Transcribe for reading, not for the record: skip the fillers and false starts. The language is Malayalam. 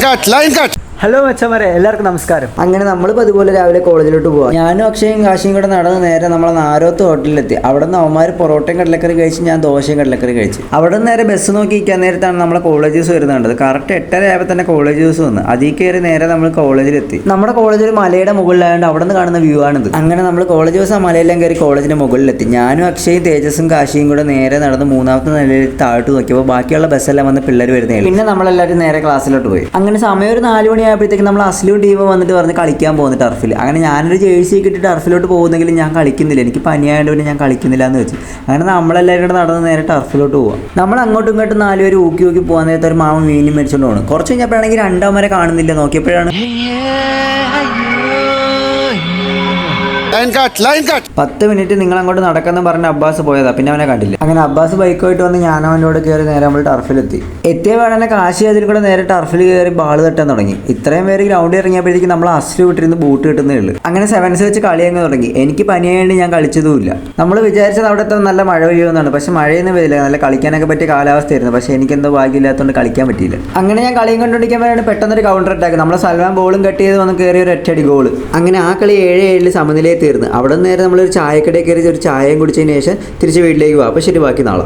Line cut. ഹലോ മച്ചന്മാരെ, എല്ലാവർക്കും നമസ്കാരം. അങ്ങനെ നമ്മളിപ്പോൾ അതുപോലെ രാവിലെ കോളേജിലോട്ട് പോകാം. ഞാനും അക്ഷയും കാശിയും കൂടെ നടന്ന് നേരെ നമ്മളെ നാരോത്ത് ഹോട്ടലിലെത്തി. അവിടെ നിന്ന് അവന്മാർ പൊറോട്ടയും കടലക്കറി കഴിച്ച്, ഞാൻ ദോശയും കടലക്കറി കഴിച്ച്. അവിടെ നിന്ന് നേരെ ബസ് നോക്കി നിൽക്കാൻ നേരത്താണ് നമ്മളെ കോളേജ് ജ്യൂസ് വരുന്നുണ്ട്. കറക്റ്റ് 8:30 ആയപ്പോൾ തന്നെ കോളേജ് ജ്യൂസ് വന്നു. അതിൽ കയറി നേരെ നമ്മൾ കോളേജിലെത്തി. നമ്മുടെ കോളേജിൽ മലയുടെ മുകളിലായതുകൊണ്ട് അവിടെ നിന്ന് കാണുന്ന വ്യൂ ആണിത്. അങ്ങനെ നമ്മൾ കോളേജ് ജ്യൂസ് ആ മലയെല്ലാം കയറി കോളേജിൻ്റെ മുകളിലെത്തി. ഞാനും അക്ഷയും തേജസും കാശിയും കൂടെ നേരെ നടന്ന് 3ാമത്തെ നിലയിൽ താഴോട്ട് നോക്കിയപ്പോൾ ബാക്കിയുള്ള ബസ്സെല്ലാം വന്ന് പിള്ളേർ വരുന്നേ. പിന്നെ നമ്മളെല്ലാവരും നേരെ ക്ലാസ്സിലോട്ട് പോയി. അങ്ങനെ സമയം ഒരു 4 മണിയായപ്പോഴത്തേക്ക് നമ്മൾ അസ്ലു ടീം വന്നിട്ട് പറഞ്ഞ് കളിക്കാൻ പോകുന്നു ടർഫിൽ. അങ്ങനെ ഞാനൊരു ജേഴ്സി കിട്ടി ടർഫിലോട്ട് പോകുന്നെങ്കിലും ഞാൻ കളിക്കുന്നില്ല, എനിക്ക് പനിയായതുകൊണ്ട് ഞാൻ കളിക്കുന്നില്ല എന്ന് വെച്ച്. അങ്ങനെ നമ്മളെല്ലാവരും കൂടെ നടന്ന് നേരെ ടർഫിലോട്ട് പോകാം. നമ്മൾ അങ്ങോട്ടും ഇങ്ങോട്ടും 4 പേര് ഊക്കി പോകാൻ നേരത്തെ ഒരു മാമ മീനും മേടിച്ചുകൊണ്ട് പോകണം. കുറച്ച് കഴിഞ്ഞപ്പോഴാണെങ്കിൽ 2 വരെ കാണുന്നില്ല. നോക്കിയപ്പോഴാണ് 10 മിനിറ്റ് നിങ്ങൾ അങ്ങോട്ട് നടക്കുന്നു പറഞ്ഞ് അബ്ബാസ് പോയതാ. പിന്നെ അവനെ കണ്ടില്ല. അങ്ങനെ അബ്ബാസ് ബൈക്കുമായിട്ട് വന്ന് ഞാൻ അവനോട് കയറി നേരെ നമ്മൾ ടർഫിലെത്തി. എത്തിയ വേടനെ കാശി അതിൽ കൂടെ നേരെ ടർഫിൽ കയറി ബാൾ തട്ടാൻ തുടങ്ങി. ഇത്രയും പേര് ഗ്രൗണ്ടിൽ ഇറങ്ങിയപ്പോഴേക്കും നമ്മൾ അസ്ലു വിട്ടിരുന്ന് ബൂട്ട് കിട്ടുന്നേ ഉള്ളൂ. അങ്ങനെ 7s വെച്ച് കളി അങ്ങ് തുടങ്ങി. എനിക്ക് പനിയായതുകൊണ്ട് ഞാൻ കളിച്ചതുമില്ല. നമ്മൾ വിചാരിച്ചത് അവിടെ നല്ല മഴ പെയ്യുമെന്നാണ്. പക്ഷെ മഴയൊന്നും വരില്ല. നല്ല കളിക്കാനൊക്കെ പറ്റിയ കാലാവസ്ഥയായിരുന്നു. പക്ഷെ എനിക്കെന്തോ ഭാഗ്യമില്ലാത്തതുകൊണ്ട് കളിക്കാൻ പറ്റിയില്ല. അങ്ങനെ ഞാൻ കളിയും കണ്ടുപിടിക്കുമ്പോഴാണ് പെട്ടെന്നൊരു കൗണ്ടർ അറ്റാക്ക്. നമ്മളെ സൽമാൻ ബോളും കട്ട് ചെയ്ത് വന്ന് കയറിയ ഒരു ഒറ്റയടി ഗോൾ. അങ്ങനെ ആ കളി 7-7 സമനിലയിൽ തീർന്നു. അവിടെ നേരെ നമ്മളൊരു ചായക്കടയിൽ കയറി ഒരു ചായയും കുടിച്ചതിന് ശേഷം തിരിച്ച് വീട്ടിലേക്ക് പോകാം. അപ്പോൾ ശരി, ബാക്കി നാളെ.